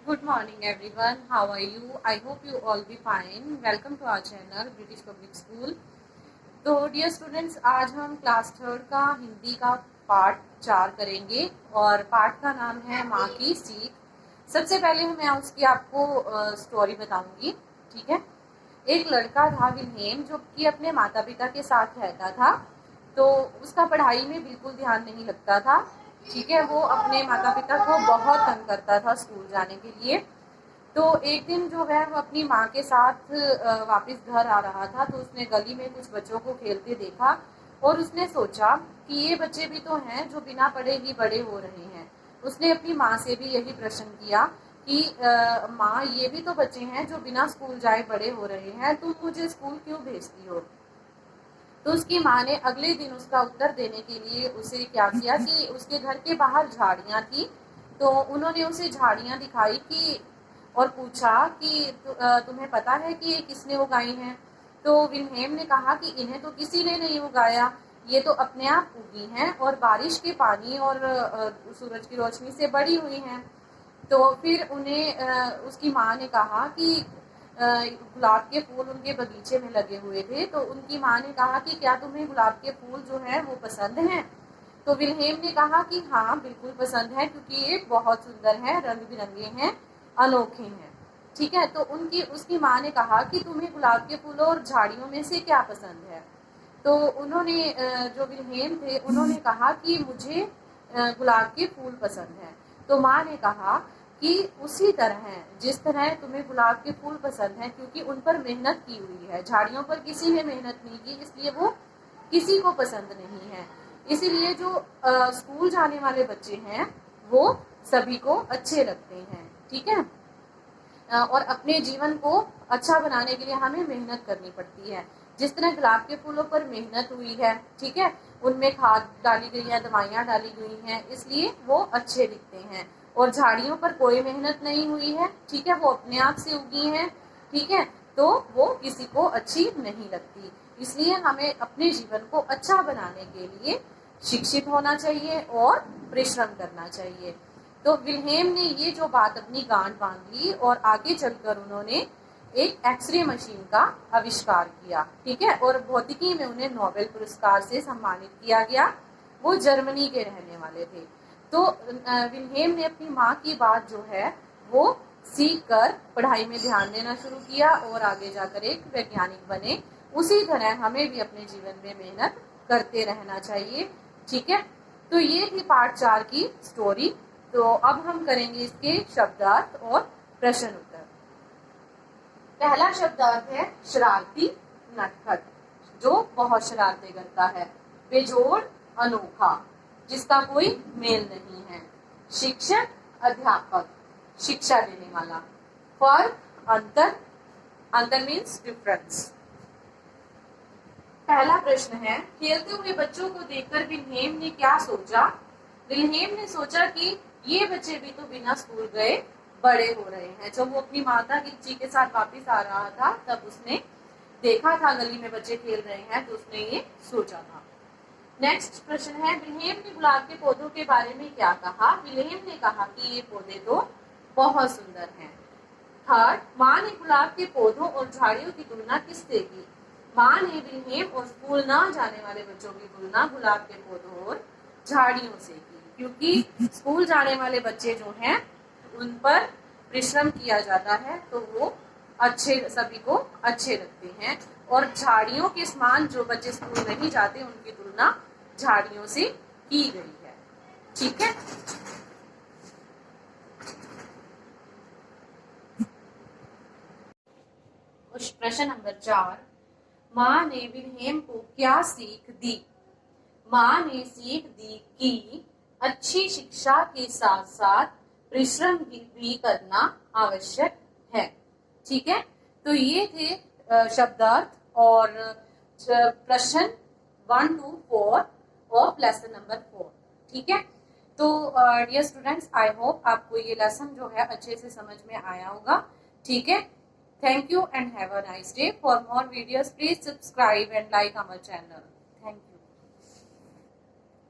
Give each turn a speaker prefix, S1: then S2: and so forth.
S1: Good morning everyone. How are you? I hope you all be fine. Welcome to our channel British Public School. तो dear students, आज हम class third का हिंदी का part 4 करेंगे और part का नाम है माँ की सीख। सबसे पहले मैं उसकी आपको स्टोरी बताऊंगी। ठीक है। एक लड़का था विलहेम, जो कि अपने माता पिता के साथ रहता था। तो उसका पढ़ाई में बिल्कुल ध्यान नहीं लगता था। ठीक है। वो अपने माता पिता को बहुत तंग करता था स्कूल जाने के लिए। तो एक दिन जो है वो अपनी माँ के साथ वापस घर आ रहा था, तो उसने गली में कुछ बच्चों को खेलते देखा और उसने सोचा कि ये बच्चे भी तो हैं जो बिना पढ़े ही बड़े हो रहे हैं। उसने अपनी माँ से भी यही प्रश्न किया कि माँ, ये भी तो बच्चे हैं जो बिना स्कूल जाए बड़े हो रहे हैं, तुम मुझे स्कूल क्यों भेजती हो? तो उसकी माँ ने अगले दिन उसका उत्तर देने के लिए उसे क्या किया कि उसके घर के बाहर झाड़ियाँ थी, तो उन्होंने उसे झाड़ियाँ दिखाई कि और पूछा कि तुम्हें पता है कि ये किसने उगाई हैं? तो विलहेम ने कहा कि इन्हें तो किसी ने नहीं उगाया, ये तो अपने आप उगी हैं और बारिश के पानी और सूरज की रोशनी से बड़ी हुई हैं। तो फिर उन्हें उसकी माँ ने कहा कि गुलाब के फूल उनके बगीचे में लगे हुए थे। तो उनकी माँ ने कहा कि क्या तुम्हें गुलाब के फूल जो हैं वो पसंद हैं? तो विलहेम ने कहा कि हाँ बिल्कुल पसंद है, क्योंकि ये बहुत सुंदर हैं, रंग बिरंगे हैं, अनोखे हैं। ठीक है। तो उसकी माँ ने कहा कि तुम्हें गुलाब के फूलों और झाड़ियों में से क्या पसंद है? तो उन्होंने जो विलहेम थे उन्होंने कहा कि मुझे गुलाब के फूल पसंद हैं। तो माँ ने कहा कि उसी तरह जिस तरह तुम्हें गुलाब के फूल पसंद हैं, क्योंकि उन पर मेहनत की हुई है, झाड़ियों पर किसी ने मेहनत नहीं की, इसलिए वो किसी को पसंद नहीं है। इसीलिए जो स्कूल जाने वाले बच्चे हैं वो सभी को अच्छे लगते हैं। ठीक है। और अपने जीवन को अच्छा बनाने के लिए हमें मेहनत करनी पड़ती है। जिस तरह गुलाब के फूलों पर मेहनत हुई है, ठीक है, उनमें खाद डाली गई है, दवाइयाँ डाली गई हैं, इसलिए वो अच्छे दिखते हैं। और झाड़ियों पर कोई मेहनत नहीं हुई है, ठीक है, वो अपने आप से उगी हैं, ठीक है, तो वो किसी को अच्छी नहीं लगती। इसलिए हमें अपने जीवन को अच्छा बनाने के लिए शिक्षित होना चाहिए और परिश्रम करना चाहिए। तो विलहेम ने ये जो बात अपनी गांठ बांध ली और आगे चलकर उन्होंने एक एक्सरे मशीन का आविष्कार किया। ठीक है। और भौतिकी में उन्हें नोबेल पुरस्कार से सम्मानित किया गया। वो जर्मनी के रहने वाले थे। तो विलहेम ने अपनी माँ की बात जो है वो सीख कर पढ़ाई में ध्यान देना शुरू किया और आगे जाकर एक वैज्ञानिक बने। उसी तरह हमें भी अपने जीवन में मेहनत करते रहना चाहिए। ठीक है। तो ये थी पार्ट 4 की स्टोरी। तो अब हम करेंगे इसके शब्दार्थ और प्रश्न उत्तर। पहला शब्दार्थ है शरारती, नटखट, जो बहुत शरारतें करता है। बेजोड़, अनोखा, जिसका कोई मेल नहीं है। शिक्षक, अध्यापक, शिक्षा देने वाला। फर्क, अंतर, अंतर मीन्स डिफरेंस। पहला प्रश्न है, खेलते हुए बच्चों को देखकर विलहेम ने क्या सोचा? विलहेम ने सोचा कि ये बच्चे भी तो बिना स्कूल गए बड़े हो रहे हैं। जब वो अपनी माता जी के साथ वापस आ रहा था तब उसने देखा था गली में बच्चे खेल रहे हैं, तो उसने ये सोचा था। नेक्स्ट प्रश्न है, विलहेम ने गुलाब के पौधों के बारे में क्या कहा? विलहेम ने कहा कि ये पौधे तो बहुत सुंदर हैं। थर्ड, माँ ने गुलाब के पौधों और झाड़ियों की तुलना किससे की? माँ ने विलहेम और स्कूल न जाने वाले बच्चों की तुलना गुलाब के पौधों और झाड़ियों से की, क्योंकि स्कूल जाने वाले बच्चे जो हैं उन पर परिश्रम किया जाता है, तो वो अच्छे, सभी को अच्छे लगते हैं। और झाड़ियों के समान जो बच्चे स्कूल नहीं जाते उनकी तुलना झाड़ियों से की गई है। ठीक है। प्रश्न नंबर 4, माँ ने विलहेम को क्या सीख दी? माँ ने सीख दी कि अच्छी शिक्षा के साथ साथ परिश्रम भी करना आवश्यक है। ठीक है। तो ये थे शब्दार्थ और प्रश्न 1 to 4 ऑफ लेसन नंबर 4। ठीक है। तो डियर स्टूडेंट्स, आई होप आपको ये लेसन जो है अच्छे से समझ में आया होगा। ठीक है। Thank you and have a nice day. For more videos, please subscribe and like our channel.